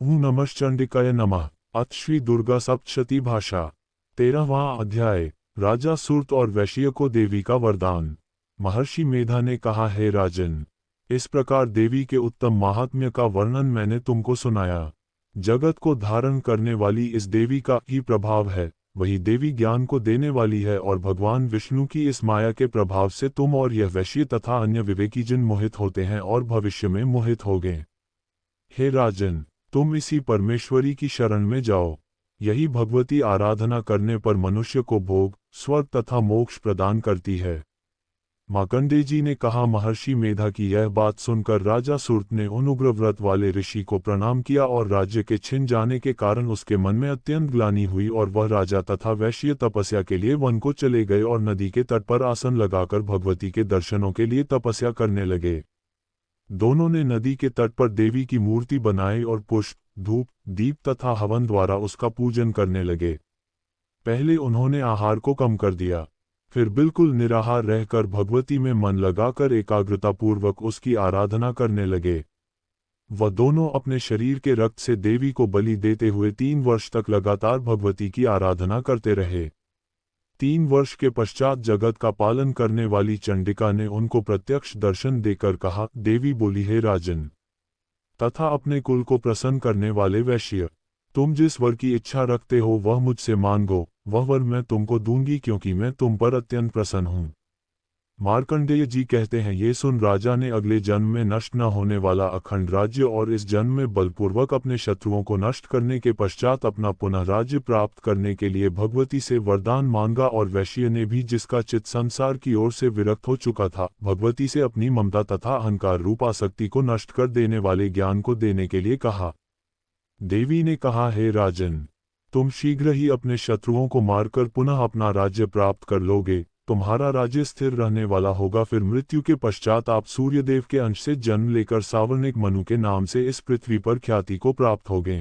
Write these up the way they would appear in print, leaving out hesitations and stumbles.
ॐ नमश्चंडिकाय नमः। अथ श्री दुर्गा सप्तशती भाषा 13वां अध्याय। राजा सूर्त और वैश्य को देवी का वरदान। महर्षि मेधा ने कहा, हे राजन, इस प्रकार देवी के उत्तम महात्म्य का वर्णन मैंने तुमको सुनाया। जगत को धारण करने वाली इस देवी का ही प्रभाव है, वही देवी ज्ञान को देने वाली है और भगवान विष्णु की इस माया के प्रभाव से तुम और यह वैश्य तथा अन्य विवेकी जन मोहित होते हैं और भविष्य में मोहित होगे। हे राजन, तुम इसी परमेश्वरी की शरण में जाओ। यही भगवती आराधना करने पर मनुष्य को भोग, स्वर्ग तथा मोक्ष प्रदान करती है। मार्कंडेय जी ने कहा, महर्षि मेधा की यह बात सुनकर राजा सूर्त ने उन उग्र व्रत वाले ऋषि को प्रणाम किया और राज्य के छिन जाने के कारण उसके मन में अत्यंत ग्लानि हुई और वह राजा तथा वैश्य तपस्या के लिए वन को चले गए और नदी के तट पर आसन लगाकर भगवती के दर्शनों के लिए तपस्या करने लगे। दोनों ने नदी के तट पर देवी की मूर्ति बनाई और पुष्प, धूप, दीप तथा हवन द्वारा उसका पूजन करने लगे। पहले उन्होंने आहार को कम कर दिया, फिर बिल्कुल निराहार रहकर भगवती में मन लगाकर एकाग्रतापूर्वक उसकी आराधना करने लगे। वह दोनों अपने शरीर के रक्त से देवी को बलि देते हुए 3 वर्ष तक लगातार भगवती की आराधना करते रहे। 3 वर्ष के पश्चात जगत का पालन करने वाली चंडिका ने उनको प्रत्यक्ष दर्शन देकर कहा, देवी बोली, हे राजन तथा अपने कुल को प्रसन्न करने वाले वैश्य, तुम जिस वर की इच्छा रखते हो वह मुझसे मांगो, वह वर मैं तुमको दूंगी क्योंकि मैं तुम पर अत्यंत प्रसन्न हूँ। मार्कंडेय जी कहते हैं, ये सुन राजा ने अगले जन्म में नष्ट न होने वाला अखंड राज्य और इस जन्म में बलपूर्वक अपने शत्रुओं को नष्ट करने के पश्चात अपना पुनः राज्य प्राप्त करने के लिए भगवती से वरदान मांगा और वैश्य ने भी, जिसका चित्त संसार की ओर से विरक्त हो चुका था, भगवती से अपनी ममता तथा अहंकार रूप आसक्ति को नष्ट कर देने वाले ज्ञान को देने के लिए कहा। देवी ने कहा, हे राजन, तुम शीघ्र ही अपने शत्रुओं को मारकर पुनः अपना राज्य प्राप्त कर लोगे। तुम्हारा राज्य स्थिर रहने वाला होगा। फिर मृत्यु के पश्चात आप सूर्यदेव के अंश से जन्म लेकर सावर्णिक मनु के नाम से इस पृथ्वी पर ख्याति को प्राप्त होगे।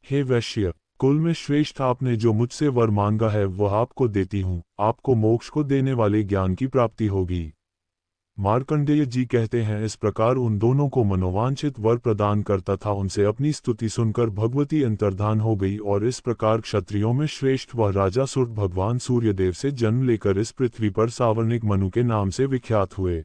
हे वैश्य कुल में श्रेष्ठ, आपने जो मुझसे वर मांगा है वह आपको देती हूँ। आपको मोक्ष को देने वाले ज्ञान की प्राप्ति होगी। मार्कंडेय जी कहते हैं, इस प्रकार उन दोनों को मनोवांछित वर प्रदान करता था उनसे अपनी स्तुति सुनकर भगवती अंतर्धान हो गई और इस प्रकार क्षत्रियों में श्रेष्ठ वह राजा सूर्त भगवान सूर्यदेव से जन्म लेकर इस पृथ्वी पर सावर्णिक मनु के नाम से विख्यात हुए।